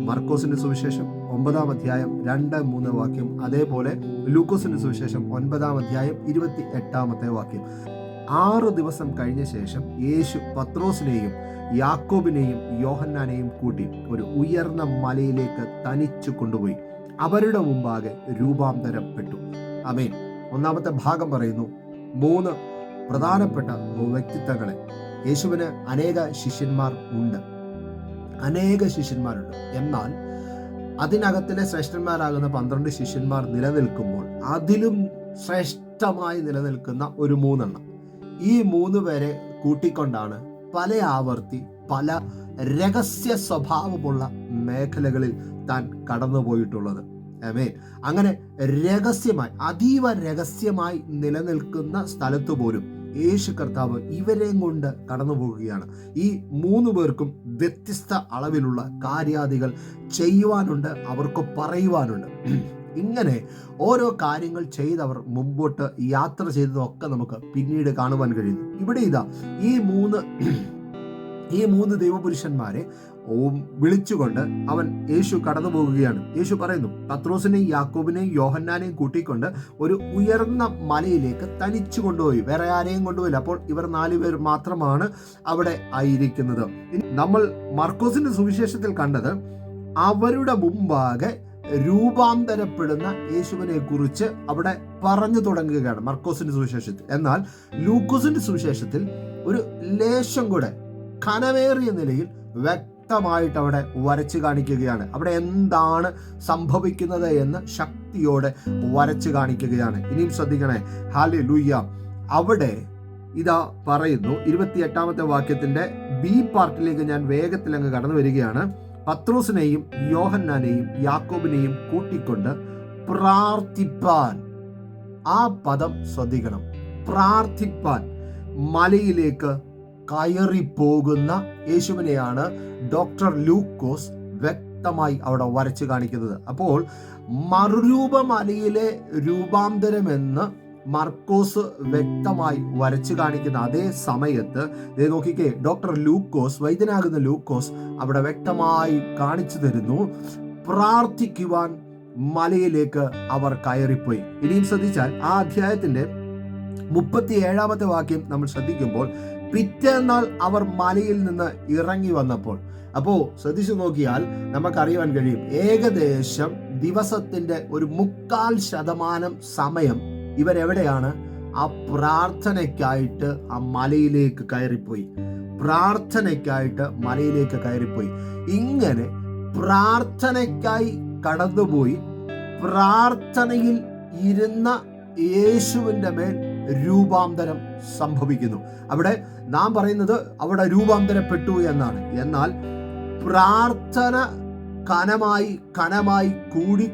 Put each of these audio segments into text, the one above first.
മർക്കോസിന്റെ സുവിശേഷം 9-ാം അധ്യായം 2-3 വാക്യം, അതേപോലെ ലൂക്കോസിന്റെ സുവിശേഷം 9-ാം അധ്യായം 28-ാമത്തെ വാക്യം. 6 ദിവസം കഴിഞ്ഞ ശേഷം യേശു പത്രോസിനെയും യാക്കോബിനെയും യോഹന്നാനെയും കൂട്ടി ഒരു ഉയർന്ന മലയിലേക്ക് തനിച്ചു കൊണ്ടുപോയി അവരുടെ മുമ്പാകെ രൂപാന്തരപ്പെട്ടു. ആമേൻ. ഒന്നാമത്തെ ഭാഗം പറയുന്നു, 3 പ്രധാനപ്പെട്ട വ്യക്തിത്വങ്ങളെ. യേശുവിന് അനേക ശിഷ്യന്മാരുണ്ട്. എന്നാൽ അതിനകത്തിലെ ശ്രേഷ്ഠന്മാരാകുന്ന 12 ശിഷ്യന്മാർ നിലനിൽക്കുമ്പോൾ അതിലും ശ്രേഷ്ഠമായി നിലനിൽക്കുന്ന ഒരു 3 എണ്ണം. ഈ 3 പേരെ കൂട്ടിക്കൊണ്ടാണ് പല ആവർത്തി പല രഹസ്യ സ്വഭാവമുള്ള മേഖലകളിൽ താൻ കടന്നുപോയിട്ടുള്ളത്. ആമേൻ. അങ്ങനെ രഹസ്യമായി, അതീവ രഹസ്യമായി നിലനിൽക്കുന്ന സ്ഥലത്ത് പോലും യേശു കർത്താവ് ഇവരെയും കൊണ്ട് കടന്നു പോകുകയാണ്. ഈ 3 പേർക്കും വ്യത്യസ്ത അളവിലുള്ള കാര്യാദികൾ ചെയ്യുവാനുണ്ട്, അവർക്ക് പറയുവാനുണ്ട്. ഇങ്ങനെ ഓരോ കാര്യങ്ങൾ ചെയ്തവർ മുമ്പോട്ട് യാത്ര ചെയ്തതൊക്കെ നമുക്ക് പിന്നീട് കാണുവാൻ കഴിയുന്നു. ഇവിടെ ഇതാ ഈ മൂന്ന് ദൈവപുരുഷന്മാരെ വിളിച്ചുകൊണ്ട് യേശു കടന്നു പോകുകയാണ്. യേശു പറയുന്നു, പത്രോസിനെയും യാക്കോബിനെയും യോഹന്നാനെയും കൂട്ടിക്കൊണ്ട് ഒരു ഉയർന്ന മലയിലേക്ക് തനിച്ചു കൊണ്ടുപോയി. വേറെ ആരെയും കൊണ്ടുപോയില്ല. അപ്പോൾ ഇവർ 4 പേർ മാത്രമാണ് അവിടെ ആയിരിക്കുന്നത്. നമ്മൾ മർക്കോസിന്റെ സുവിശേഷത്തിൽ കണ്ടത് അവരുടെ മുമ്പാകെ രൂപാന്തരപ്പെടുന്ന യേശുവിനെ കുറിച്ച് അവിടെ പറഞ്ഞു തുടങ്ങുകയാണ് മർക്കോസിന്റെ സുവിശേഷത്തിൽ. എന്നാൽ ലൂക്കോസിന്റെ സുവിശേഷത്തിൽ ഒരു ലേശം കൂടെ ഘനമേറിയ നിലയിൽ വ്യക്തമായിട്ട് അവിടെ വരച്ചു കാണിക്കുകയാണ്. അവിടെ എന്താണ് സംഭവിക്കുന്നത് എന്ന് ശക്തിയോടെ വരച്ചു കാണിക്കുകയാണ്. ഇനിയും ശ്രദ്ധിക്കണേ. ഹല്ലേലൂയ. അവിടെ ഇതാ പറയുന്നു, 28-ാമത്തെ വാക്യത്തിന്റെ ബി പാർട്ടിലേക്ക് ഞാൻ വേഗത്തിൽ അങ്ങ് കടന്നു വരികയാണ്. പത്രോസിനെയും യോഹന്നാനെയും യാക്കോബിനെയും കൂട്ടിക്കൊണ്ട് പ്രാർത്ഥിപ്പാൻ. ആ പദം ശ്രദ്ധിക്കണം. പ്രാർത്ഥിപ്പാൻ മലയിലേക്ക് കയറിപ്പോകുന്ന യേശുവിനെയാണ് ഡോക്ടർ ലൂക്കോസ് വ്യക്തമായി അവിടെ വരച്ചു കാണിക്കുന്നത്. അപ്പോൾ മറുരൂപമലയിലെ രൂപാന്തരമെന്ന് മർക്കോസ് വ്യക്തമായി വരച്ചു കാണിക്കുന്ന അതേ സമയത്ത് നോക്കിക്കേ, ഡോക്ടർ ലൂക്കോസ്, വൈദ്യനാകുന്ന ലൂക്കോസ് അവിടെ വ്യക്തമായി കാണിച്ചു തരുന്നു, പ്രാർത്ഥിക്കുവാൻ മലയിലേക്ക് അവർ കയറിപ്പോയി. ഇനിയും ശ്രദ്ധിച്ചാൽ ആ അധ്യായത്തിന്റെ 37-ാമത്തെ വാക്യം നമ്മൾ ശ്രദ്ധിക്കുമ്പോൾ, പിറ്റേന്നാൾ അവർ മലയിൽ നിന്ന് ഇറങ്ങി വന്നപ്പോൾ. അപ്പോൾ ശ്രദ്ധിച്ചു നോക്കിയാൽ നമുക്കറിയാൻ കഴിയും, ഏകദേശം ദിവസത്തിന്റെ ഒരു 3/4% സമയം ഇവരെവിടെയാണ്? ആ പ്രാർത്ഥനയ്ക്കായിട്ട് ആ മലയിലേക്ക് കയറിപ്പോയി. ഇങ്ങനെ പ്രാർത്ഥനയ്ക്കായി കടന്നുപോയി പ്രാർത്ഥനയിൽ ഇരുന്ന യേശുവിന്റെ മേൽ രൂപാന്തരം സംഭവിക്കുന്നു. അവിടെ നാം പറയുന്നത് അവിടെ രൂപാന്തരപ്പെട്ടു എന്നാണ്. എന്നാൽ പ്രാർത്ഥന കനമായി കൂടി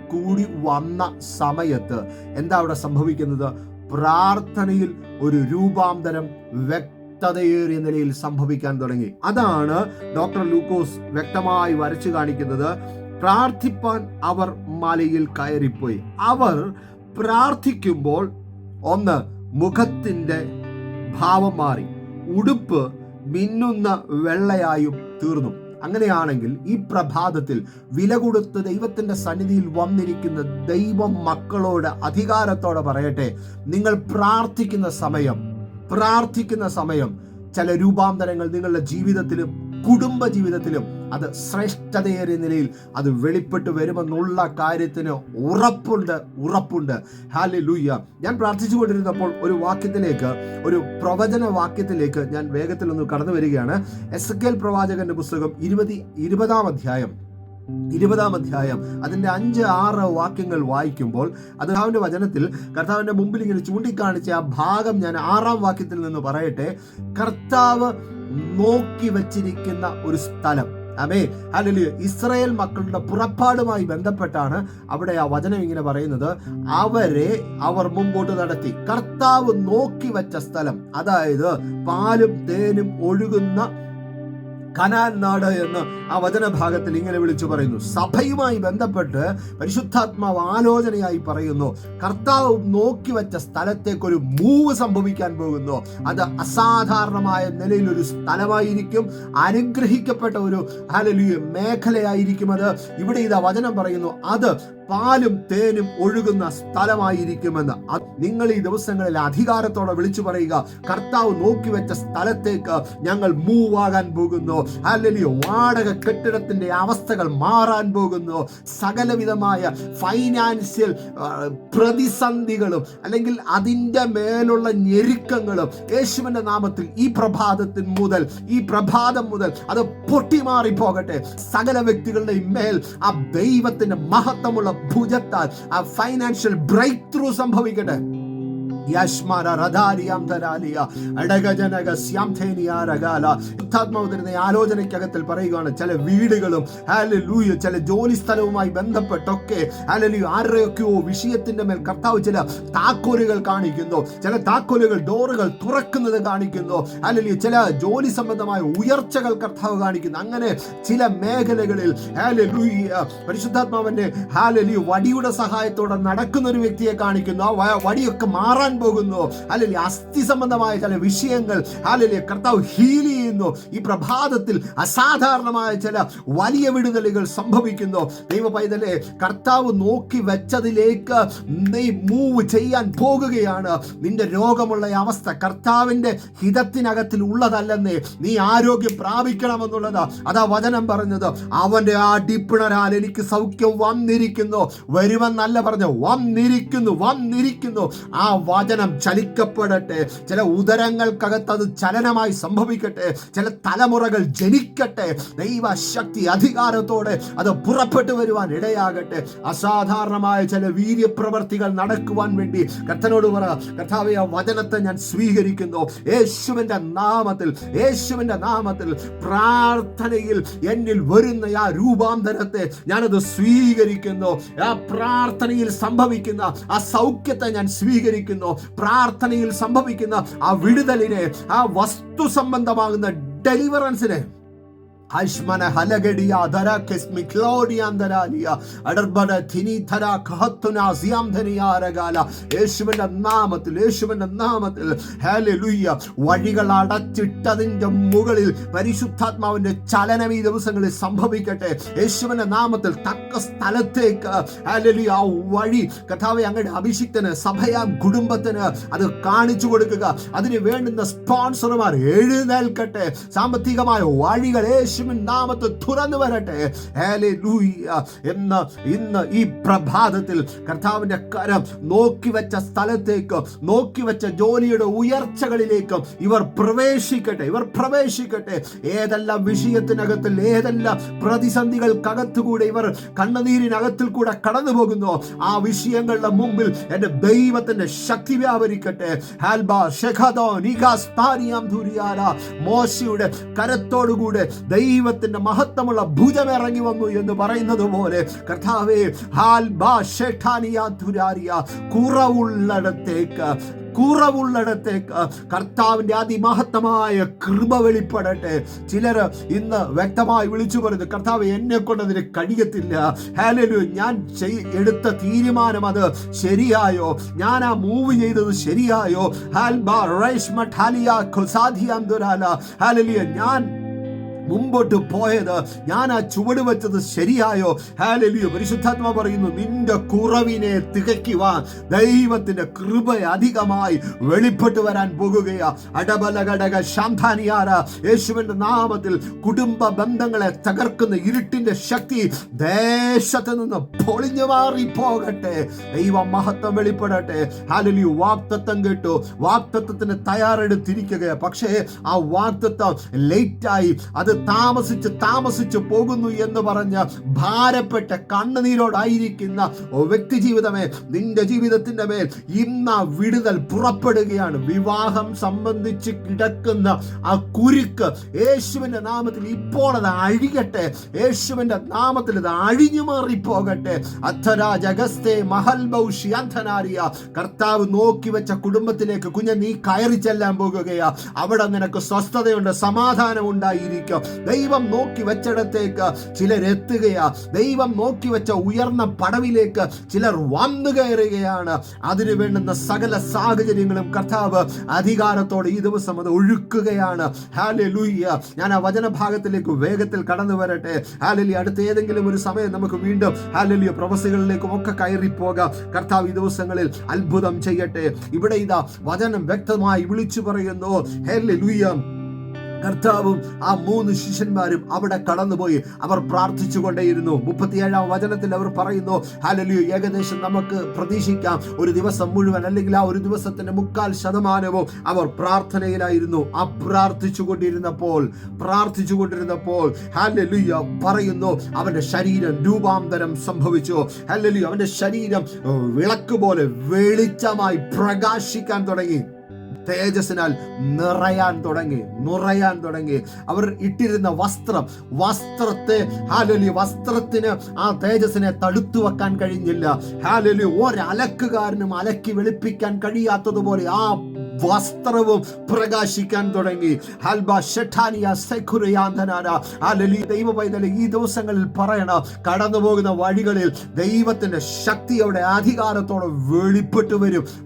വന്ന സമയത്ത് എന്താ അവിടെ സംഭവിക്കുന്നത്? പ്രാർത്ഥനയിൽ ഒരു രൂപാന്തരം വ്യക്തതയേറിയ നിലയിൽ സംഭവിക്കാൻ തുടങ്ങി. അതാണ് ഡോക്ടർ ലൂക്കോസ് വ്യക്തമായി വരച്ചു കാണിക്കുന്നത്. പ്രാർത്ഥിപ്പാൻ അവർ മലയിൽ കയറിപ്പോയി. അവർ പ്രാർത്ഥിക്കുമ്പോൾ ഒന്ന്, മുഖത്തിന്റെ ഭാവം മാറി, ഉടുപ്പ് മിന്നുന്ന വെള്ളയായും തീർന്നു. അങ്ങനെയാണെങ്കിൽ ഈ പ്രഭാതത്തിൽ വില കൊടുത്ത് ദൈവത്തിന്റെ സന്നിധിയിൽ വന്നിരിക്കുന്ന ദൈവ മക്കളോട് അധികാരത്തോടെ പറയട്ടെ, നിങ്ങൾ പ്രാർത്ഥിക്കുന്ന സമയം ചില രൂപാന്തരങ്ങൾ നിങ്ങളുടെ ജീവിതത്തിലും കുടുംബ ജീവിതത്തിലും അത് ശ്രേഷ്ഠതയേറിയ നിലയിൽ അത് വെളിപ്പെട്ട് വരുമെന്നുള്ള കാര്യത്തിന് ഉറപ്പുണ്ട്. ഹല്ലേലൂയ. ഞാൻ പ്രാർത്ഥിച്ചുകൊണ്ടിരുന്നപ്പോൾ ഒരു പ്രവചന വാക്യത്തിലേക്ക് ഞാൻ വേഗത്തിൽ ഒന്ന് കടന്നു വരികയാണ്. എസെക്കിയേൽ പ്രവാചകന്റെ പുസ്തകം 20-ാം അധ്യായം അതിന്റെ 5-6 വാക്യങ്ങൾ വായിക്കുമ്പോൾ കർത്താവിന്റെ വചനത്തിൽ കർത്താവിന്റെ മുമ്പിൽ ഇങ്ങനെ ചൂണ്ടിക്കാണിച്ച ആ ഭാഗം ഞാൻ 6-ാം വാക്യത്തിൽ നിന്ന് പറയട്ടെ. കർത്താവ് നോക്കി വച്ചിരിക്കുന്ന ഒരു സ്ഥലം. ആമേൻ. ഹല്ലേലൂയ. ഇസ്രായേൽ മക്കളുടെ പുറപ്പാടുമായി ബന്ധപ്പെട്ടാണ് അവിടെ ആ വചനം ഇങ്ങനെ പറയുന്നത്. അവർ മുമ്പോട്ട് നടത്തി. കർത്താവ് നോക്കി വച്ച സ്ഥലം, അതായത് പാലും തേനും ഒഴുകുന്ന കനാൻ നാട് എന്ന് ആ വചനഭാഗത്തിൽ ഇങ്ങനെ വിളിച്ചു പറയുന്നു. സഭയുമായി ബന്ധപ്പെട്ട് പരിശുദ്ധാത്മാവ് ആലോചനയായി പറയുന്നു, കർത്താവ് നോക്കി വെച്ച സ്ഥലത്തേക്കൊരു മൂവ് സംഭവിക്കാൻ പോകുന്നു. അത് അസാധാരണമായ നിലയിൽ ഒരു സ്ഥലമായിരിക്കും, അനുഗ്രഹിക്കപ്പെട്ട ഒരു ഹല്ലേലൂയ മേഖലയായിരിക്കും. അത് ഇവിടെ ഇതാ വചനം പറയുന്നു, അത് പാലും തേനും ഒഴുകുന്ന സ്ഥലമായിരിക്കുമെന്ന്. നിങ്ങൾ ഈ ദിവസങ്ങളിൽ അധികാരത്തോടെ വിളിച്ചു പറയുക, കർത്താവ് നോക്കി വെച്ച സ്ഥലത്തേക്ക് ഞങ്ങൾ മൂവ് ആകാൻ പോകുന്നു. ഹല്ലേലൂയ. വാടക കെട്ടിടത്തിന്റെ അവസ്ഥകൾ മാറാൻ പോകുന്നു. സകലവിധമായ ഫൈനാൻഷ്യൽ പ്രതിസന്ധികളും അല്ലെങ്കിൽ അതിൻ്റെ മേലുള്ള ഞെരുക്കങ്ങളും യേശുവിന്റെ നാമത്തിൽ ഈ പ്രഭാതം മുതൽ അത് പൊട്ടിമാറി പോകട്ടെ. സകല വ്യക്തികളുടെയും മേൽ ആ ദൈവത്തിന്റെ മഹത്വമുള്ള ഭുജത്താൽ ആ ഫൈനാൻഷ്യൽ ബ്രേക്ക് ത്രൂ സംഭവിക്കട്ടെ. ആലോചനയ്ക്കകത്തിൽ പറയുകയാണ്, ചില വീടുകളും ഹല്ലേലൂയ ചില ജോലി സ്ഥലവുമായി ബന്ധപ്പെട്ടൊക്കെ ഹല്ലേലൂയ ആരുടെയൊക്കെയോ വിഷയത്തിന്റെ മേൽ കർത്താവ് ചില താക്കോലുകൾ കാണിക്കുന്നു. ചില താക്കോലുകൾ ഡോറുകൾ തുറക്കുന്നത് കാണിക്കുന്നു. ഹല്ലേലൂയ ചില ജോലി സംബന്ധമായ ഉയർച്ചകൾ കർത്താവ് കാണിക്കുന്നു. അങ്ങനെ ചില മേഖലകളിൽ ഹല്ലേലൂയ പരിശുദ്ധാത്മാവിന്റെ ഹല്ലേലൂയ വടിയുടെ സഹായത്തോടെ നടക്കുന്ന ഒരു വ്യക്തിയെ കാണിക്കുന്നു. ആ വടിയൊക്കെ മാറാൻ പോകുന്നു. ഹല്ലേലൂയ അസ്ഥി സംബന്ധമായ ചില വിഷയങ്ങൾ ഹല്ലേലൂയ കർത്താവ് ഹീൽ ചെയ്യുന്നു. ഈ പ്രഭാതത്തിൽ അസാധാരണമായ ചില വലിയ വിടുതലുകൾ സംഭവിക്കുന്നു. ദൈവ പൈതലേ, കർത്താവ് നോക്കി വെച്ചതിലേക്ക് നീ മൂവ് ചെയ്യാൻ പോകുകയാണ്. നിന്റെ രോഗമുള്ള അവസ്ഥ കർത്താവിന്റെ ഹിതത്തിനകത്തിൽ ഉള്ളതല്ലെന്നേ. നീ ആരോഗ്യം പ്രാപിക്കണമെന്നുള്ളതാ. അതാ വചനം പറഞ്ഞത്, അവന്റെ ആ അടിപ്പിണരാൽ എനിക്ക് സൗഖ്യം വന്നിരിക്കുന്നു. വരുമെന്നല്ല പറഞ്ഞു, വന്നിരിക്കുന്നു. ആ വചനം ചലിക്കപ്പെടട്ടെ. ചില ഉദരങ്ങൾക്കകത്ത് അത് ചലനമായി സംഭവിക്കട്ടെ. ചില തലമുറകൾ ജനിക്കട്ടെ. ദൈവശക്തി അധികാരത്തോടെ അത് പുറപ്പെട്ടു വരുവാൻ ഇടയാകട്ടെ. അസാധാരണമായ ചില വീര്യപ്രവർത്തികൾ നടക്കുവാൻ വേണ്ടി കർത്താവിനോട് പറ, കർത്താവേ, ആ വചനത്തെ ഞാൻ സ്വീകരിക്കുന്നു. യേശുവിന്റെ നാമത്തിൽ പ്രാർത്ഥനയിൽ എന്നിൽ വരുന്ന ആ രൂപാന്തരത്തെ ഞാനത് സ്വീകരിക്കുന്നു. ആ പ്രാർത്ഥനയിൽ സംഭവിക്കുന്ന ആ സൗഖ്യത്തെ ഞാൻ സ്വീകരിക്കുന്നു. പ്രാർത്ഥനയിൽ സംഭവിക്കുന്ന ആ വിടുതലിനെ, ആ വസ്തു സംബന്ധമാകുന്ന ഡെലിവറൻസിനെ യേശുവിന്റെ നാമത്തിൽ ഹല്ലേലൂയ. വഴികൾ അടച്ചിട്ടതിന്റെ മുകളിൽ പരിശുദ്ധാത്മാവിന്റെ ചലനം ഈ ദിവസങ്ങളിൽ സംഭവിക്കട്ടെ. യേശുവിന്റെ നാമത്തിൽ തക്ക സ്ഥലത്തേക്ക് ഹല്ലേലൂയ ആ വഴി കർത്താവേ അങ്ങയുടെ അഭിഷിക്തന്, സഭയാം കുടുംബത്തിന് അത് കാണിച്ചു കൊടുക്കുക. അതിന് വേണ്ടുന്ന സ്പോൺസർമാർ എഴുന്നേൽക്കട്ടെ. സാമ്പത്തികമായ വഴികൾ നാമത്തിൽ തുറന്നു വരട്ടെ. ഹല്ലേലൂയ. ഇന്ന് ഈ പ്രഭാതത്തിൽ കർത്താവിന്റെ കരം നോക്കിവെച്ച സ്ഥലത്തേക്ക്, നോക്കിവെച്ച ജോലിയുടെ ഉയർച്ചകളിലേക്ക് ഇവർ പ്രവേശിക്കട്ടെ. ഏതെല്ലാം വിഷയത്തിനകത്തിൽ, ഏതെല്ലാം പ്രതിസന്ധികൾക്കകത്തുകൂടെ ഇവർ കണ്ണുനീരിനകത്തിൽ കൂടെ കടന്നു പോകുന്നു, ആ വിഷയങ്ങളുടെ മുമ്പിൽ എന്റെ ദൈവത്തിന്റെ ശക്തി വ്യാപരിക്കട്ടെ. മോശയുടെ കരത്തോടുകൂടെ ദൈവത്തിന്റെ മഹത്വമുള്ള ഭുജം ഇറങ്ങി വന്നു എന്ന് പറയുന്നത് പോലെ കർത്താവേ, കുറവുള്ളിടത്തേക്ക് കർത്താവിന്റെ അതിമഹത്തമായ കൃപ വെളിപ്പെടട്ടെ. ചിലർ ഇന്ന് വ്യക്തമായി വിളിച്ചു പറഞ്ഞു, കർത്താവ് എന്നെ കൊണ്ട് അതിന് കഴിയത്തില്ല. ഹല്ലേലൂയ. ഞാൻ എടുത്ത തീരുമാനം അത് ശരിയായോ? ഞാൻ ആ മൂവ് ചെയ്തത് ശരിയായോ? ഞാൻ മുമ്പോട്ട് പോയത്, ഞാൻ ആ ചുവട് വെച്ചത് ശരിയായോ? ഹല്ലേലൂയ. പരിശുദ്ധാത്മാ പറയുന്നു, നിന്റെ കുറവിനെ തികയ്ക്കുവാൻ ദൈവത്തിന്റെ കൃപ അധികമായി വെളിപ്പെട്ടു വരാൻ പോകുകയാ. അടബലഘടക ശാന്താനിയാര. യേശുവിന്റെ നാമത്തിൽ കുടുംബ ബന്ധങ്ങളെ തകർക്കുന്ന ഇരുട്ടിന്റെ ശക്തി ദേശത്ത് നിന്ന് പൊളിഞ്ഞു മാറി പോകട്ടെ. ദൈവ മഹത്വം വെളിപ്പെടട്ടെ. ഹല്ലേലൂയ. വാഗ്ദത്തം കേട്ടു, വാഗ്ദത്തത്തിന് തയ്യാറെടുത്തിരിക്കുകയാണ്. പക്ഷേ ആ വാഗ്ദത്തം ലേറ്റായി, അത് താമസിച്ച് പോകുന്നു എന്ന് പറഞ്ഞ് ഭാരപ്പെട്ട കണ്ണുനീരോടായിരിക്കുന്ന വ്യക്തി ജീവിതമേ, നിന്റെ ജീവിതത്തിന്റെ മേൽ ഇന്ന് വിടുതൽ പുറപ്പെടുകയാണ്. വിവാഹം സംബന്ധിച്ച് കിടക്കുന്ന ആ കുരുക്ക് യേശുവിന്റെ നാമത്തിൽ ഇപ്പോൾ അത് അഴിയട്ടെ. യേശുവിന്റെ നാമത്തിൽ അത് അഴിഞ്ഞു മാറിപ്പോകട്ടെ. കർത്താവ് നോക്കി വെച്ച കുടുംബത്തിലേക്ക് കുഞ്ഞ് നീ കയറി ചെല്ലാൻ പോകുകയാ. അവിടെ നിനക്ക് സ്വസ്ഥതയുണ്ട്, സമാധാനം ഉണ്ടായിരിക്കും. ദൈവം നോക്കി വെച്ചിടത്തേക്ക് ചിലരെത്തുകയാ. ദൈവം നോക്കി വെച്ച ഉയർന്ന പടവിലേക്ക് ചിലർ വന്നു കയറുകയാണ്. അതിനു വേണ്ടുന്ന സകല സാഹചര്യങ്ങളും കർത്താവ് അധികാരത്തോടെ ഈ ദിവസം അത് ഒഴുക്കുകയാണ്. ഹല്ലേലൂയ. ഞാൻ ആ വചനഭാഗത്തിലേക്ക് വേഗത്തിൽ കടന്നു വരട്ടെ. ഹല്ലേലൂയ. അടുത്ത ഏതെങ്കിലും ഒരു സമയം നമുക്ക് വീണ്ടും ഹല്ലേലൂയ പ്രവചനങ്ങളിലേക്കും ഒക്കെ കയറി പോകാം. കർത്താവ് ഈ ദിവസങ്ങളിൽ അത്ഭുതം ചെയ്യട്ടെ. ഇവിടെ ഇതാ വചനം വ്യക്തമായി വിളിച്ചു പറയുന്നു. ഹല്ലേലൂയ. കർത്താവും ആ 3 ശിഷ്യന്മാരും അവിടെ കടന്നുപോയി. അവർ പ്രാർത്ഥിച്ചു കൊണ്ടേയിരുന്നു. 37-ാം വചനത്തിൽ അവർ പറയുന്നു, ഹല്ലേലൂയ, ഏകദേശം നമുക്ക് പ്രതീക്ഷിക്കാം ഒരു ദിവസം മുഴുവൻ അല്ലെങ്കിൽ ആ ഒരു ദിവസത്തിന്റെ 3/4% അവർ പ്രാർത്ഥനയിലായിരുന്നു. ആ പ്രാർത്ഥിച്ചു കൊണ്ടിരുന്നപ്പോൾ ഹല്ലേലൂയ പറയുന്നു, അവന്റെ ശരീരം രൂപാന്തരം സംഭവിച്ചു. ഹല്ലേലൂയ. അവന്റെ ശരീരം വിളക്ക് പോലെ വെളിച്ചമായി പ്രകാശിക്കാൻ തുടങ്ങി. തേജസ്സിനാൽ നിറയാൻ തുടങ്ങി. അവർ ഇട്ടിരുന്ന വസ്ത്രത്തെ ഹല്ലേലൂയ, വസ്ത്രത്തിന് ആ തേജസ്സിനെ തടുത്തു വെക്കാൻ കഴിഞ്ഞില്ല. ഹല്ലേലൂയ. ഒരലക്കുകാരനും അലക്കി വെളുപ്പിക്കാൻ കഴിയാത്തതുപോലെ ആ വസ്ത്രവും പ്രകാശിക്കാൻ തുടങ്ങി. ദൈവ പൈതലേ, ഈ ദിവസങ്ങളിൽ പറയണം, കടന്നു പോകുന്ന വഴികളിൽ ദൈവത്തിന്റെ ശക്തിയോടെ അധികാരത്തോടെ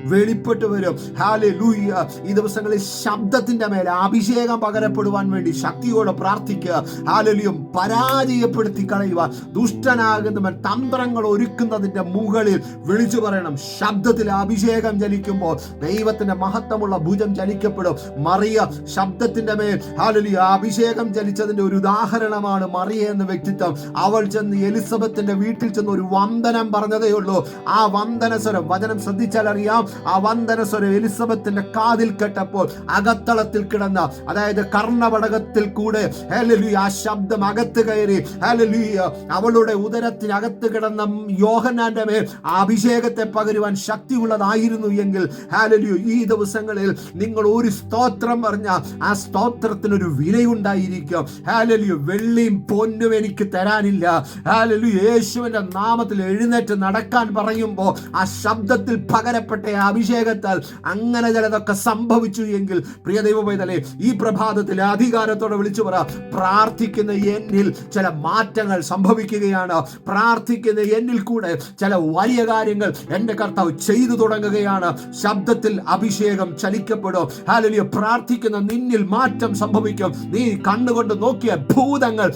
വെളിപ്പെട്ടു വരും. ഹല്ലേലൂയ. ഈ ദിവസങ്ങളിൽ ശബ്ദത്തിന്റെ മേലെ അഭിഷേകം പകരപ്പെടുവാൻ വേണ്ടി ശക്തിയോടെ പ്രാർത്ഥിക്കുക. ഹല്ലേലൂയ. പരാജയപ്പെടുത്തി കളയുവാൻ ദുഷ്ടനാകുന്നവൻ തന്ത്രങ്ങൾ ഒരുക്കുന്നതിന്റെ മുകളിൽ വിളിച്ചു പറയണം, ശബ്ദത്തിൽ അഭിഷേകം ചലിക്കുമ്പോൾ ദൈവത്തിന്റെ മഹത്വമുള്ള ഭുജം ചലിക്കപ്പെടും. മറിയ ശബ്ദത്തിന്റെ മേൽ ഹല്ലേലൂയ അഭിഷേകം ചലിച്ചതിന്റെ ഒരു ഉദാഹരണമാണ് മറിയ എന്ന വ്യക്തിത്വം. അവൾ ചെന്ന് എലിസബത്തിന്റെ വീട്ടിൽ ചെന്ന് ഒരു വന്ദനം പറഞ്ഞതേ ഉള്ളൂ. ആ വന്ദനസ്വരം, വചനം ശ്രദ്ധിച്ചാൽ അറിയാം, ആ വന്ദനസ്വരം എലിസബത്തിന്റെ കാതിൽ കേട്ടപ്പോൾ അകത്തളത്തിൽ കിടന്ന, അതായത് കർണപടകത്തിൽ കൂടെ ഹല്ലേലൂയ ആ ശബ്ദം അകത്ത് കയറി. ഹല്ലേലൂയ. അവളുടെ ഉദരത്തിനകത്ത് കിടന്ന യോഹന്നാന്റെ മേൽ അഭിഷേകത്തെ പകരുവാൻ ശക്തിയുള്ളതായിരുന്നു എങ്കിൽ ഹല്ലേലൂയ ഈ ദിവസങ്ങളിൽ നിങ്ങൾ ഒരു സ്തോത്രം പറഞ്ഞ ആ സ്തോത്രത്തിനൊരു വിലയുണ്ടായിരിക്കും. ഹല്ലേലൂയ. വെള്ളിയും പൊന്നും എനിക്ക് തരാനില്ല. ഹല്ലേലൂയ. യേശുവിന്റെ നാമത്തിൽ എഴുന്നേറ്റ് നടക്കാൻ പറയുമ്പോൾ ആ ശബ്ദത്തിൽ പകരപ്പെട്ട അഭിഷേകത്താൽ അങ്ങനെ ചിലതൊക്കെ സംഭവിച്ചു എങ്കിൽ പ്രിയ ദൈവ പൈതലേ, ഈ പ്രഭാതത്തിൽ അധികാരത്തോടെ വിളിച്ചു പറ, പ്രാർത്ഥിക്കുന്ന എന്നിൽ ചില മാറ്റങ്ങൾ സംഭവിക്കുകയാണ്. പ്രാർത്ഥിക്കുന്ന എന്നിൽ കൂടെ ചില വലിയ കാര്യങ്ങൾ എന്റെ കർത്താവ് ചെയ്തു തുടങ്ങുകയാണ്. ശബ്ദത്തിൽ അഭിഷേകം ചലിക്കപ്പെടും. ഹല്ലേലൂയ. പ്രാർത്ഥിക്കുന്ന നിന്നിൽ മാറ്റം സംഭവിക്കും. നീ കണ്ണുകൊണ്ട് നോക്കിയ ഭൂതങ്ങൾ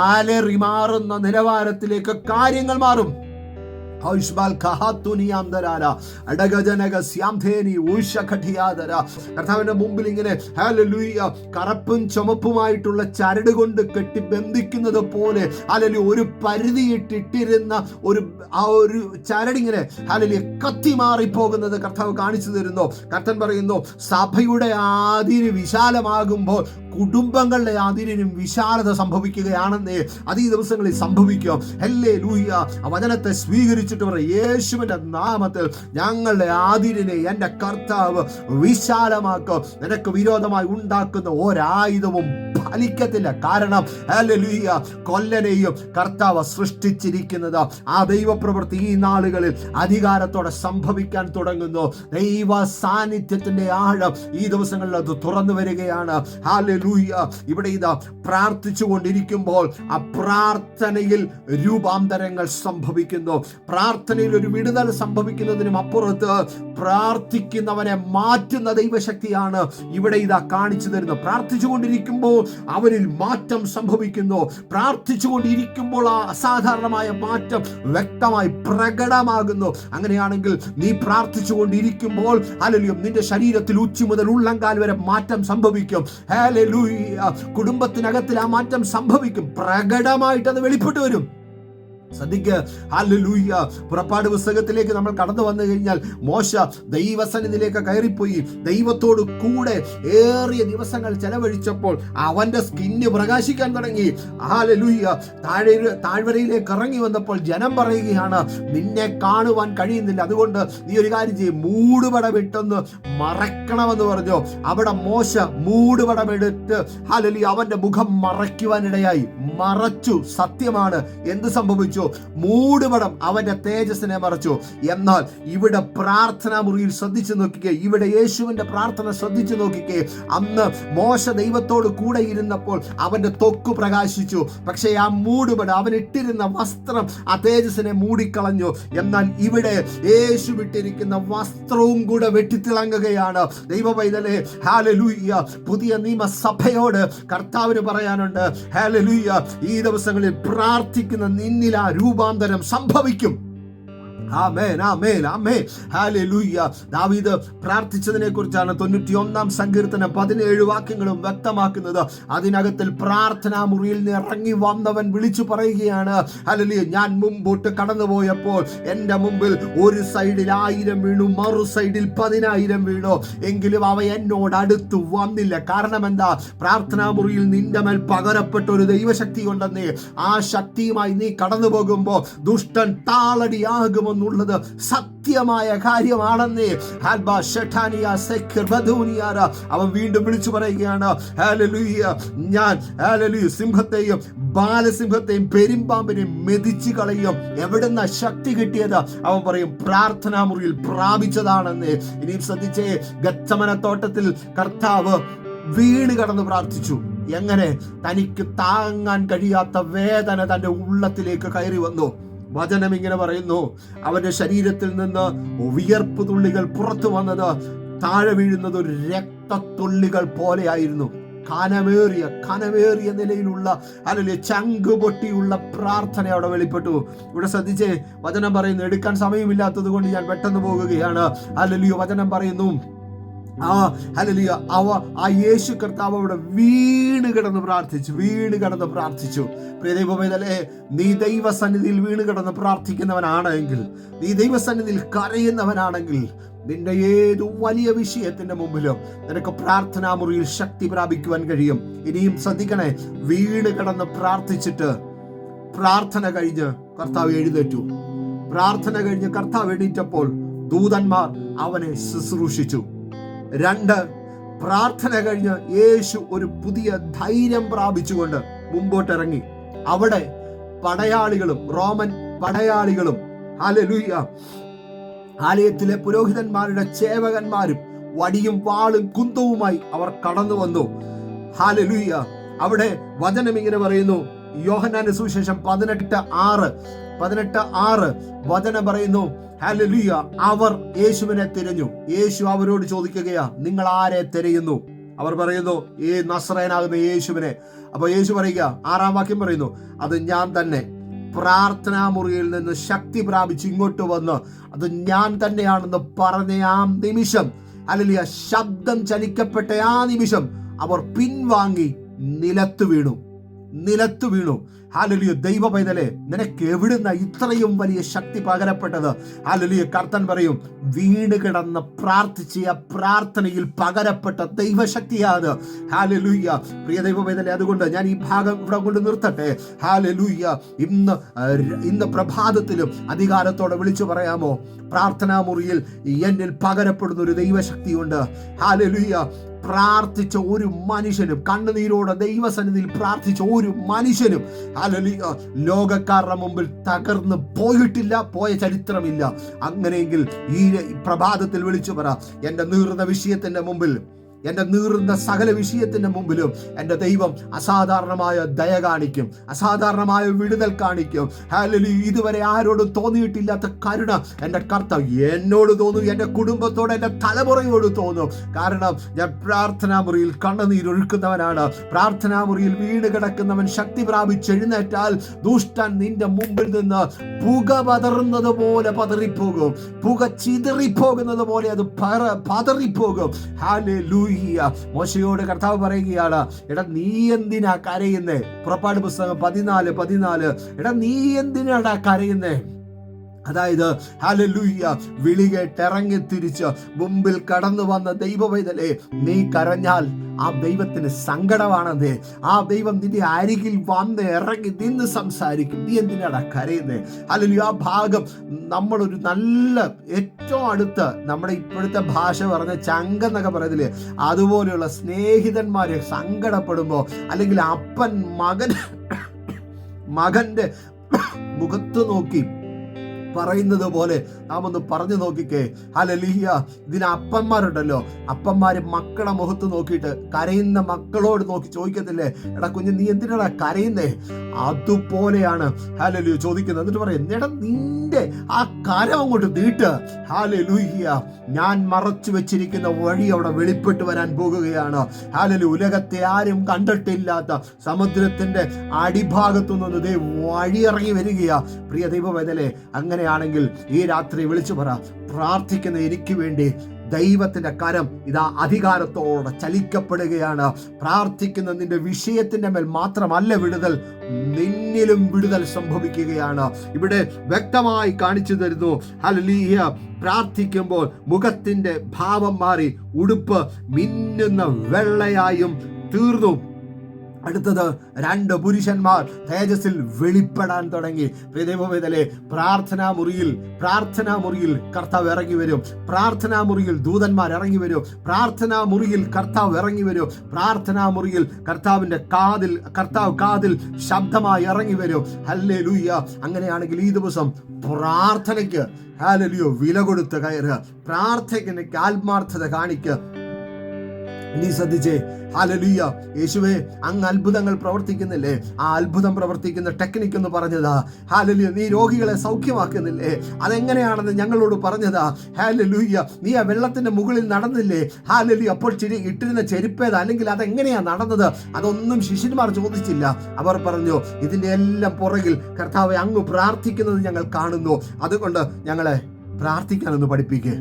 ആലറി മാറുന്ന നിലവാരത്തിലേക്ക് കാര്യങ്ങൾ മാറും. കർത്താവിന്റെ മുമ്പിൽ ഇങ്ങനെ ഹല്ലേലൂയ കറുപ്പും ചുമപ്പുമായിട്ടുള്ള ചരട് കൊണ്ട് കെട്ടി ബന്ധിക്കുന്നത് പോലെ ഹല്ലേലൂയ ഒരു പരിധിയിട്ടിട്ടിരുന്ന ഒരു ചരടിങ്ങനെ ഹല്ലേലൂയ കത്തി മാറിപ്പോകുന്നത് കർത്താവ് കാണിച്ചു തരുന്നു. കർത്താൻ പറയുന്നു, സഭയുടെ അതിര് വിശാലമാകുമ്പോൾ കുടുംബങ്ങളുടെ അതിരിനും വിശാലത സംഭവിക്കുകയാണെന്നേ. അത് ഈ ദിവസങ്ങളിൽ സംഭവിക്കും. ഹല്ലേലൂയ. വചനത്തെ സ്വീകരിച്ചിട്ട് പറയും, യേശുവിന്റെ നാമത്തിൽ ഞങ്ങളുടെ അതിരിനെ എന്റെ കർത്താവ് വിശാലമാക്കും. നിനക്ക് വിരോധമായി ഉണ്ടാക്കുന്ന ഒരായുധവും ഫലിക്കത്തില്ല. കാരണം ഹല്ലേലൂയ കൊല്ലനെയും കർത്താവ് സൃഷ്ടിച്ചിരിക്കുന്നത് ആ ദൈവപ്രവൃത്തി ഈ നാളുകളിൽ അധികാരത്തോടെ സംഭവിക്കാൻ തുടങ്ങുന്നു. ദൈവ സാന്നിധ്യത്തിന്റെ ആഴം ഈ ദിവസങ്ങളിൽ അത് തുറന്നു വരികയാണ്. ഹല്ലേലൂയ. ഇവിടെ ഇതാ പ്രാർത്ഥിച്ചു കൊണ്ടിരിക്കുമ്പോൾ ആ പ്രാർത്ഥനയിൽ രൂപാന്തരങ്ങൾ സംഭവിക്കുന്നു. പ്രാർത്ഥനയിൽ ഒരു വിടുതൽ സംഭവിക്കുന്നതിനും അപ്പുറത്ത് പ്രാർത്ഥിക്കുന്നവനെ മാറ്റുന്ന ദൈവശക്തിയാണ് ഇവിടെ ഇതാ കാണിച്ചു തരുന്നത്. പ്രാർത്ഥിച്ചു കൊണ്ടിരിക്കുമ്പോൾ അവരിൽ മാറ്റം സംഭവിക്കുന്നു. പ്രാർത്ഥിച്ചുകൊണ്ടിരിക്കുമ്പോൾ ആ അസാധാരണമായ മാറ്റം വ്യക്തമായി പ്രകടമാകുന്നു. അങ്ങനെയാണെങ്കിൽ നീ പ്രാർത്ഥിച്ചുകൊണ്ടിരിക്കുമ്പോൾ ഹല്ലേലൂയ നിന്റെ ശരീരത്തിൽ ഉച്ചി മുതൽ ഉള്ളങ്കാൽ വരെ മാറ്റം സംഭവിക്കും. ഹല്ലേലൂയ. കുടുംബത്തിനകത്തിൽ ആ മാറ്റം സംഭവിക്കും. പ്രകടമായിട്ട് അത് വെളിപ്പെട്ടു വരും. ശ്രദ്ധിക്കുക. ഹല്ലേലൂയ. പുറപ്പാട് പുസ്തകത്തിലേക്ക് നമ്മൾ കടന്നു വന്നു കഴിഞ്ഞാൽ മോശ ദൈവസന്നിധിയിലേക്ക് കയറിപ്പോയി. ദൈവത്തോട് കൂടെ ഏറിയ ദിവസങ്ങൾ ചെലവഴിച്ചപ്പോൾ അവന്റെ സ്കിന്ന് പ്രകാശിക്കാൻ തുടങ്ങി. ഹല്ലേലൂയ. താഴ്വരയിലേക്ക് ഇറങ്ങി വന്നപ്പോൾ ജനം പറയുകയാണ്, നിന്നെ കാണുവാൻ കഴിയുന്നില്ല, അതുകൊണ്ട് നീ ഒരു കാര്യം ചെയ്യും, മൂടുപടമിട്ടൊന്ന് മറക്കണമെന്ന് പറഞ്ഞു. അവിടെ മോശ മൂടുപടമെടുത്ത് ഹല്ലേലൂയ അവന്റെ മുഖം മറയ്ക്കുവാനിടയായി. മറച്ചു. സത്യമാണ്. എന്ത് സംഭവിച്ചു? മറച്ചു, മൂടുപടം അവന്റെ തേജസ്സിനെ മറച്ചു. എന്നാൽ ഇവിടെ പ്രാർത്ഥനാ മുറിയിൽ ശ്രദ്ധിച്ചു നോക്കിക്കേ, ഇവിടെ യേശുവിന്റെ പ്രാർത്ഥന ശ്രദ്ധിച്ചു നോക്കിക്കേ. അന്ന് മോശ ദൈവത്തോട് കൂടെ ഇരുന്നപ്പോൾ അവന്റെ ത്വക്ക് പ്രകാശിച്ചു, പക്ഷേ ആ മൂടുപടം, അവൻ ഇട്ടിരുന്ന വസ്ത്രം ആ തേജസ്സിനെ മൂടിക്കളഞ്ഞു. എന്നാൽ ഇവിടെ യേശു വിട്ടിരിക്കുന്ന വസ്ത്രവും കൂടെ വെട്ടിത്തിളങ്ങുകയാണ്. ദൈവ പൈതലേ, ഹല്ലേലൂയ. പുതിയ നിയമസഭയോട് കർത്താവിന് പറയാനുണ്ട്, ഹല്ലേലൂയ, ഈ ദിവസങ്ങളിൽ പ്രാർത്ഥിക്കുന്ന നിന്നിൽ ആ രൂപാന്തരം സംഭവിക്കും. ആമേൻ, ആമേൻ, ആമേൻ, ഹല്ലേലൂയ. ദാവീദ് പ്രാർത്ഥിച്ചതിനെ കുറിച്ചാണ് 91-ാം സങ്കീർത്തനം 17 വാക്യങ്ങളും വ്യക്തമാക്കുന്നത്. അതിനകത്തിൽ പ്രാർത്ഥനാ മുറിയിൽ നിന്ന് ഇറങ്ങി വന്നവൻ വിളിച്ചു പറയുകയാണ്, ഹല്ലേലൂയ, ഞാൻ മുമ്പോട്ട് കടന്നുപോയപ്പോൾ എൻ്റെ മുമ്പിൽ ഒരു സൈഡിൽ 1000 വീണു, മറു സൈഡിൽ 10,000 വീണു, എങ്കിലും അവ എന്നോട് അടുത്ത് വന്നില്ല. കാരണം എന്താ? പ്രാർത്ഥനാ മുറിയിൽ നിന്റെ മേൽ പകരപ്പെട്ട ഒരു ദൈവശക്തി ഉണ്ടെന്നേ. ആ ശക്തിയുമായി നീ കടന്നു പോകുമ്പോൾ ദുഷ്ടൻ താളടിയാകുമെന്നുള്ളത് സത്യമായ കാര്യമാണെന്നേ. അവൻ വീണ്ടും വിളിച്ചു പറയുകയാണ്, ഹല്ലേലൂയ, ഞാൻ, ഹല്ലേലൂയ, സിംഹത്തെയും ബാലസിംഹത്തെയും പെരുമ്പാമ്പിനെയും മെതിച്ചു കളയും. എവിടുന്ന ശക്തി കിട്ടിയത്? അവൻ പറയും, പ്രാർത്ഥനാ മുറിയിൽ പ്രാപിച്ചതാണെന്നേ. ഇനിയും ശ്രദ്ധിച്ചേ, ഗത്സമനത്തോട്ടത്തിൽ കർത്താവ് വീണ് കടന്ന് പ്രാർത്ഥിച്ചു. എങ്ങനെ? തനിക്ക് താങ്ങാൻ കഴിയാത്ത വേദന തന്റെ ഉള്ളത്തിലേക്ക് കയറി വന്നു. വചനം ഇങ്ങനെ പറയുന്നു, അവന്റെ ശരീരത്തിൽ നിന്ന് വിയർപ്പ് തുള്ളികൾ പുറത്തു വന്നത് താഴെ വീഴുന്നത് ഒരു രക്തത്തുള്ളികൾ പോലെയായിരുന്നു. കനമേറിയ നിലയിലുള്ള, അല്ലെങ്കിൽ ചങ്ക് പൊട്ടിയുള്ള പ്രാർത്ഥന അവിടെ വെളിപ്പെട്ടു. ഇവിടെ ശ്രദ്ധിച്ചേ, വചനം പറയുന്നു, എടുക്കാൻ സമയമില്ലാത്തത് കൊണ്ട് ഞാൻ പെട്ടെന്ന് പോകുകയാണ്. ഹല്ലേലൂയ. വചനം പറയുന്നു, ഹല്ലേലൂയ, ആ യേശു കർത്താവ് അവിടെ വീണ് കിടന്ന് പ്രാർത്ഥിച്ചു. പ്രിയ ദൈവമേ, നീ ദൈവസന്നിധിയിൽ വീണ് കിടന്ന് പ്രാർത്ഥിക്കുന്നവനാണെങ്കിൽ, നീ ദൈവസന്നിധിയിൽ കരയുന്നവനാണെങ്കിൽ, നിന്റെ ഏതു വലിയ വിഷയത്തിന്റെ മുമ്പിലും നിനക്ക് പ്രാർത്ഥനാ മുറിയിൽ ശക്തി പ്രാപിക്കുവാൻ കഴിയും. ഇനിയും ശ്രദ്ധിക്കണേ, വീണ് കിടന്ന് പ്രാർത്ഥിച്ചിട്ട് പ്രാർത്ഥന കഴിഞ്ഞ് കർത്താവ് എഴുന്നേറ്റു. പ്രാർത്ഥന കഴിഞ്ഞ് കർത്താവ് എണീറ്റപ്പോൾ ദൂതന്മാർ അവനെ ശുശ്രൂഷിച്ചു. 2, പ്രാർത്ഥന കഴിഞ്ഞ് യേശു ഒരു പുതിയ ധൈര്യം പ്രാപിച്ചുകൊണ്ട് മുമ്പോട്ടിറങ്ങി. അവിടെ പടയാളികളും റോമൻ പടയാളികളും, ഹല്ലേലൂയ, ആലയത്തിലെ പുരോഹിതന്മാരുടെ ചേവകന്മാരും വടിയും വാളും കുന്തവുമായി അവർ കടന്നു വന്നു. ഹല്ലേലൂയ. അവിടെ വചനം ഇങ്ങനെ പറയുന്നു, യോഹന്നാന്റെ സുവിശേഷം 18:6 വചനം പറയുന്നു, ഹല്ലേലൂയ, അവർ യേശുവിനെ തിരഞ്ഞു. യേശു അവരോട് ചോദിക്കുകയാ, നിങ്ങൾ ആരെ തിരയുന്നു? അവർ പറയുന്നു, ഈ നസ്രയനാകുന്ന യേശുവിനെ. അപ്പൊ യേശു പറയുക, 6-ാം വാക്യം പറയുന്നു, അത് ഞാൻ തന്നെ. പ്രാർത്ഥനാ മുറിയിൽ നിന്ന് ശക്തി പ്രാപിച്ച് ഇങ്ങോട്ട് വന്ന് അത് ഞാൻ തന്നെയാണെന്ന് പറഞ്ഞ ആ നിമിഷം, ഹല്ലേലൂയ, ശബ്ദം ചലിക്കപ്പെട്ട ആ നിമിഷം അവർ പിൻവാങ്ങി നിലത്തു വീണു. ഹല്ലേലൂയ. ദൈവ പൈതലേ, നിനക്ക് എവിടുന്ന ഇത്രയും വലിയ ശക്തി പകരപ്പെട്ടത്? ഹല്ലേലൂയ. കർത്തൻ പറയും, വീണ് കിടന്ന് പ്രാർത്ഥിച്ച പ്രാർത്ഥനയിൽ പകരപ്പെട്ട ദൈവശക്തിയാണ്. ഹല്ലേലൂയ. പ്രിയ ദൈവ പൈതലേ, അതുകൊണ്ട് ഞാൻ ഈ ഭാഗം ഇവിടെ കൊണ്ട് നിർത്തട്ടെ. ഹല്ലേലൂയ. ഇന്ന് പ്രഭാതത്തിലും അധികാരത്തോടെ വിളിച്ചു പറയാമോ, പ്രാർത്ഥനാ മുറിയിൽ എന്നിൽ പകരപ്പെടുന്ന ഒരു ദൈവശക്തിയുണ്ട്. ഹല്ലേലൂയ. പ്രാർത്ഥിച്ച ഒരു മനുഷ്യനും, കണ്ണുനീരോടെ ദൈവസന്നിധിയിൽ പ്രാർത്ഥിച്ച ഒരു മനുഷ്യനും, ഹല്ലേലൂയ, ലോകക്കാരുടെ മുമ്പിൽ തകർന്ന് പോയ ചരിത്രമില്ല. അങ്ങനെയെങ്കിൽ ഈ പ്രഭാതത്തിൽ വിളിച്ചു പറ, എൻ്റെ നീറുന്ന വിഷയത്തിന്റെ മുമ്പിൽ, എൻ്റെ നീറുന്ന സകല വിഷയത്തിന്റെ മുമ്പിലും എൻ്റെ ദൈവം അസാധാരണമായ ദയ കാണിക്കും, അസാധാരണമായ വിടുതൽ കാണിക്കും. ഹല്ലേലൂയ. ഇതുവരെ ആരോടും തോന്നിയിട്ടില്ലാത്ത കരുണ എൻ്റെ കർത്താവ് എന്നോട് തോന്നും, എൻ്റെ കുടുംബത്തോട്, എൻ്റെ തലമുറയോട് തോന്നും. കാരണം ഞാൻ പ്രാർത്ഥനാ മുറിയിൽ കണ്ണുനീരൊഴുക്കുന്നവനാണ്. പ്രാർത്ഥനാ മുറിയിൽ വീണ് കിടക്കുന്നവൻ ശക്തി പ്രാപിച്ച് എഴുന്നേറ്റാൽ ദുഷ്ടൻ നിന്റെ മുമ്പിൽ നിന്ന് പുക പതറുന്നത് പോലെ പതറിപ്പോകും, പുക ചിതറിപ്പോകുന്നത് പോലെ അത് പതറിപ്പോകും. ഹല്ലേലൂയ. മോശയോട് കർത്താവ് പറയുകയാണ്, എടാ നീ എന്തിനാ കരയുന്നേ? പുറപ്പാട് പുസ്തകം 14:14. എടാ നീ എന്തിനാടാ കരയുന്നേ? അതായത് ഹല്ലേലൂയ, വിളി കേട്ട് ഇറങ്ങി തിരിച്ച് മുമ്പിൽ കടന്നു വന്ന ദൈവപൈതലേ, നീ കരഞ്ഞാൽ ആ ദൈവത്തിന് സങ്കടമാണെന്നേ. ആ ദൈവം നിന്റെ അരികിൽ വന്ന് ഇറങ്ങി നിന്ന് സംസാരിക്കും. നീ എന്തിനാടാ കരയുന്നേ? ഹല്ലേലൂയ. ആ ഭാഗം നമ്മളൊരു നല്ല ഏറ്റവും അടുത്ത്, നമ്മുടെ ഇപ്പോഴത്തെ ഭാഷ പറഞ്ഞ ചങ്കെന്നൊക്കെ പറയത്തില്ലേ, അതുപോലെയുള്ള സ്നേഹിതന്മാര് സങ്കടപ്പെടുമ്പോ, അല്ലെങ്കിൽ അപ്പൻ മകന്റെ മുഖത്ത് നോക്കി പറയുന്നത് പോലെ നാം ഒന്ന് പറഞ്ഞു നോക്കിക്കേ. ഹല്ലേലൂയ. ഇതിന് അപ്പന്മാരുണ്ടല്ലോ, അപ്പന്മാര് മക്കളെ മുഖത്ത് നോക്കിയിട്ട് കരയുന്ന മക്കളോട് നോക്കി ചോദിക്കത്തില്ലേ, എടാ കുഞ്ഞ് നീ എന്തിനാ കരയുന്നേ? അതുപോലെയാണ് ഹല്ലേലൂയ ചോദിക്കുന്നത്. എന്നിട്ട് പറയും, എടാ നിന്റെ ആ കരം അങ്ങോട്ട് നീട്ട്. ഹല്ലേലൂയ. ഞാൻ മറച്ചു വെച്ചിരിക്കുന്ന വഴി അവിടെ വെളിപ്പെട്ട് വരാൻ പോകുകയാണ്. ഹല്ലേലൂയ. ഉലകത്തെ ആരും കണ്ടിട്ടില്ലാത്ത സമുദ്രത്തിന്റെ അടിഭാഗത്തു നിന്ന് ദേ വഴി ഇറങ്ങി വരികയാ. പ്രിയ ദൈവവേദനേ, അങ്ങനെയാണെങ്കിൽ ഈ രാത്രി വിളിച്ചു പറ, പ്രാർത്ഥിക്കുന്ന എനിക്ക് വേണ്ടി ദൈവത്തിന്റെ കരം ഇതാ അധികാരത്തോടെ ചലിക്കപ്പെടുകയാണ്. പ്രാർത്ഥിക്കുന്ന നിന്റെ വിഷയത്തിന്റെ മേൽ മാത്രമല്ല വിടുതൽ, നിന്നിലും വിടുതൽ സംഭവിക്കുകയാണ്. ഇവിടെ വ്യക്തമായി കാണിച്ചു തരുന്നു. ഹല്ലേലൂയ. പ്രാർത്ഥിക്കുമ്പോൾ മുഖത്തിന്റെ ഭാവം മാറി ഉടുപ്പ് മിന്നുന്ന വെള്ളയായും തീർന്നു. അടുത്തത് 2 പുരുഷന്മാർ തേജസ്സിൽ വെളിപ്പെടാൻ തുടങ്ങി. ദൈവവേദനേ, പ്രാർത്ഥനാ മുറിയിൽ കർത്താവ് ഇറങ്ങി വരും. പ്രാർത്ഥനാ മുറിയിൽ ദൂതന്മാർ ഇറങ്ങി വരും. പ്രാർത്ഥനാ മുറിയിൽ കർത്താവ് ഇറങ്ങി വരും. പ്രാർത്ഥനാ മുറിയിൽ കർത്താവിന്റെ കാതിൽ ശബ്ദമായി ഇറങ്ങി വരും. ഹല്ലേലൂയ. അങ്ങനെയാണെങ്കിൽ ഈ ദിവസം പ്രാർത്ഥനയ്ക്ക് ഹല്ലേലൂയ വില കൊടുത്ത് കയറുക. പ്രാർത്ഥനയ്ക്ക് ആത്മാർത്ഥത കാണിക്കുക. നീ ശ്രദ്ധിച്ചേ. ഹല്ലേലൂയ. യേശുവേ, അങ്ങ് അത്ഭുതങ്ങൾ പ്രവർത്തിക്കുന്നില്ലേ? ആ അത്ഭുതം പ്രവർത്തിക്കുന്ന ടെക്നിക്ക് എന്ന് പറഞ്ഞതാ. ഹല്ലേലൂയ. നീ രോഗികളെ സൗഖ്യമാക്കുന്നില്ലേ? അതെങ്ങനെയാണെന്ന് ഞങ്ങളോട് പറഞ്ഞതാ. ഹല്ലേലൂയ. നീ ആ വെള്ളത്തിന്റെ മുകളിൽ നടന്നില്ലേ? ഹല്ലേലൂയ. അപ്പോൾ ഇട്ടിരുന്ന ചെരുപ്പേത്, അല്ലെങ്കിൽ അതെങ്ങനെയാ നടന്നത്? അതൊന്നും ശിഷ്യന്മാർ ചോദിച്ചില്ല. അവർ പറഞ്ഞു, ഇതിന്റെ എല്ലാം പുറകിൽ കർത്താവെ അങ്ങ് പ്രാർത്ഥിക്കുന്നത് ഞങ്ങൾ കാണുന്നു. അതുകൊണ്ട് ഞങ്ങളെ പ്രാർത്ഥിക്കാനൊന്ന് പഠിപ്പിക്കുക.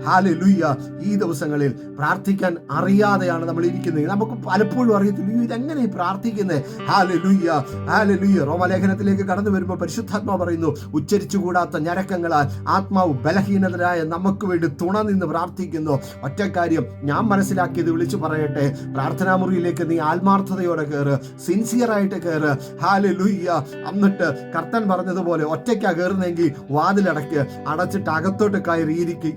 ഹല്ലേലൂയ. ഈ ദിവസങ്ങളിൽ പ്രാർത്ഥിക്കാൻ അറിയാതെയാണ് നമ്മൾ ഇരിക്കുന്നത്. നമുക്ക് പലപ്പോഴും അറിയത്തില്ല, ഇതെങ്ങനെ പ്രാർത്ഥിക്കുന്നത്. ഹല്ലേലൂയ. റോമാലേഖനത്തിലേക്ക് കടന്നു വരുമ്പോൾ പരിശുദ്ധാത്മാവ് പറയുന്നു, ഉച്ചരിച്ചുകൂടാത്ത ഞരക്കങ്ങളാൽ ആത്മാവ് ബലഹീനതരായ നമുക്ക് വേണ്ടി തുണ നിന്ന് പ്രാർത്ഥിക്കുന്നു. ഒറ്റ കാര്യം ഞാൻ മനസ്സിലാക്കിയത് വിളിച്ചു പറയട്ടെ. പ്രാർത്ഥനാ മുറിയിലേക്ക് നീ ആത്മാർത്ഥതയോടെ കയറ്, സിൻസിയറായിട്ട് കയറ്. ഹല്ലേലൂയ. എന്നിട്ട് കർത്തൻ പറഞ്ഞതുപോലെ ഒറ്റയ്ക്കാ കയറുന്നെങ്കിൽ വാതിലടയ്ക്ക്, അടച്ചിട്ട് അകത്തോട്ട് കയറി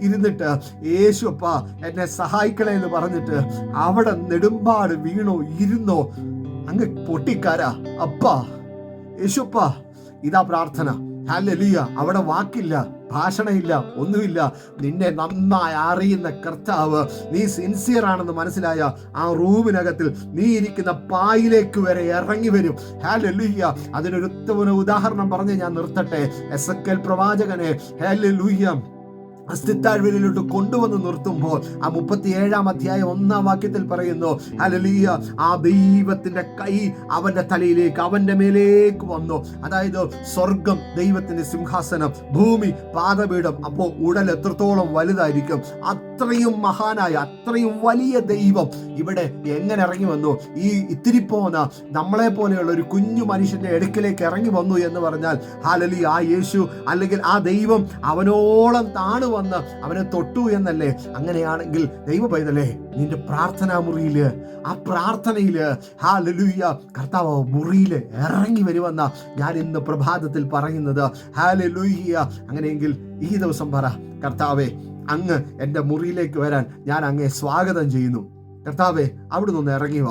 ഇരുന്നിട്ട് യേശുപ്പ എന്നെ സഹായിക്കണേ എന്ന് പറഞ്ഞിട്ട് അവിടെ നെടുമ്പാട് വീണോ ഇരുന്നോ അങ്ങ് പൊട്ടിക്കാരാ. അപ്പാ യേശുപ്പ, ഇതാ പ്രാർത്ഥന. ഹല്ലേലൂയ. അവിടെ വാക്കില്ല, ഭാഷണമില്ല, ഒന്നുമില്ല. നിന്നെ നന്നായി അറിയുന്ന കർത്താവ്, നീ സിൻസിയർ ആണെന്ന് മനസ്സിലായ ആ റൂമിനകത്തിൽ നീ ഇരിക്കുന്ന പായിലേക്ക് വരെ ഇറങ്ങി വരും. ഹല്ലേലൂയ. അതിനൊരു ഉദാഹരണം പറഞ്ഞ് ഞാൻ നിർത്തട്ടെ. എസെക്കേൽ പ്രവാചകനെ ഹല്ലേലൂയ അസ്ഥിത്താഴ്വരയിലോട്ട് കൊണ്ടുവന്ന് നിർത്തുമ്പോൾ ആ 37-ാം അധ്യായം 1-ാം വാക്യത്തിൽ പറയുന്നു, ഹല്ലേലൂയ, ആ ദൈവത്തിന്റെ കൈ അവന്റെ തലയിലേക്ക്, അവന്റെ മേലേക്ക് വന്നു. അതായത് സ്വർഗം ദൈവത്തിന്റെ സിംഹാസനം, ഭൂമി പാദപീഠം. അപ്പോൾ ഉടൽ എത്രത്തോളം വലുതായിരിക്കും? അത്രയും മഹാനായ, അത്രയും വലിയ ദൈവം ഇവിടെ എങ്ങനെ ഇറങ്ങി വന്നു? ഈ ഇത്തിരി പോന്ന നമ്മളെ പോലെയുള്ള ഒരു കുഞ്ഞു മനുഷ്യന്റെ അടുക്കിലേക്ക് ഇറങ്ങി വന്നു എന്ന് പറഞ്ഞാൽ ഹല്ലേലൂയ, ആ യേശു അല്ലെങ്കിൽ ആ ദൈവം അവനോളം താണു വന്ന് അവനെ തൊട്ടു എന്നല്ലേ? അങ്ങനെയാണെങ്കിൽ ദൈവ പൈതലേ, നിന്റെ പ്രാർത്ഥനാ മുറിയില്, ആ പ്രാർത്ഥനയില് ഹല്ലേലൂയ കർത്താവ് മുറിയില് ഇറങ്ങി വരുമെന്ന ഞാൻ ഇന്ന് പ്രഭാതത്തിൽ പറയുന്നത്. ഹല്ലേലൂയ. അങ്ങനെയെങ്കിൽ ഈ ദിവസം പറ, കർത്താവേ, അങ്ങ് എൻ്റെ മുറിയിലേക്ക് വരാൻ ഞാൻ അങ്ങേ സ്വാഗതം ചെയ്യുന്നു. കർത്താവേ, അവിടുന്ന് ഒന്ന് ഇറങ്ങി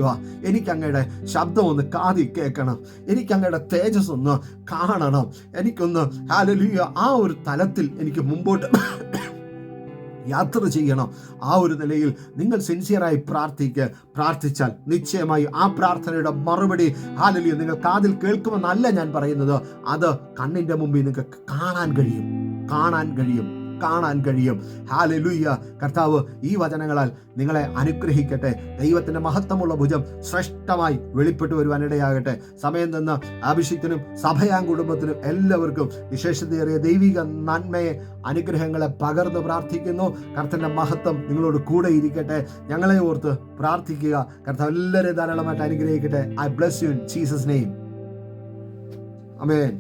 വാ, എനിക്ക് അങ്ങയുടെ ശബ്ദം ഒന്ന് കാതിൽ കേൾക്കണം, എനിക്ക് അങ്ങയുടെ തേജസ് ഒന്ന് കാണണം, എനിക്കൊന്ന് ഹല്ലേലൂയ ആ ഒരു തലത്തിൽ എനിക്ക് മുമ്പോട്ട് യാത്ര ചെയ്യണം. ആ ഒരു നിലയിൽ നിങ്ങൾ സിൻസിയറായി പ്രാർത്ഥിച്ചാൽ നിശ്ചയമായി ആ പ്രാർത്ഥനയുടെ മറുപടി ഹല്ലേലൂയ നിങ്ങൾ കാതിൽ കേൾക്കുമെന്നല്ല ഞാൻ പറയുന്നത്, അത് കണ്ണിന്റെ മുമ്പിൽ നിങ്ങൾക്ക് കാണാൻ കഴിയും. ഹല്ലേലൂയ. കർത്താവ് ഈ വചനങ്ങളാൽ നിങ്ങളെ അനുഗ്രഹിക്കട്ടെ. ദൈവത്തിന്റെ മഹത്വമുള്ള ഭുജം ശ്രേഷ്ഠമായി വെളിപ്പെട്ടു വരുവാനിടയാകട്ടെ. സമയം തന്ന അഭിഷിക്തനും സഭയാം കുടുംബത്തിനും എല്ലാവർക്കും വിശേഷതയേറിയ ദൈവിക നന്മയെ, അനുഗ്രഹങ്ങളെ പകർന്ന് പ്രാർത്ഥിക്കുന്നു. കർത്തന്റെ മഹത്വം നിങ്ങളോട് കൂടെ ഇരിക്കട്ടെ. ഞങ്ങളെ ഓർത്ത് പ്രാർത്ഥിക്കുക. കർത്താവ് എല്ലാവരെയും ധാരാളമായിട്ട് അനുഗ്രഹിക്കട്ടെ. I bless you in Jesus name. Amen.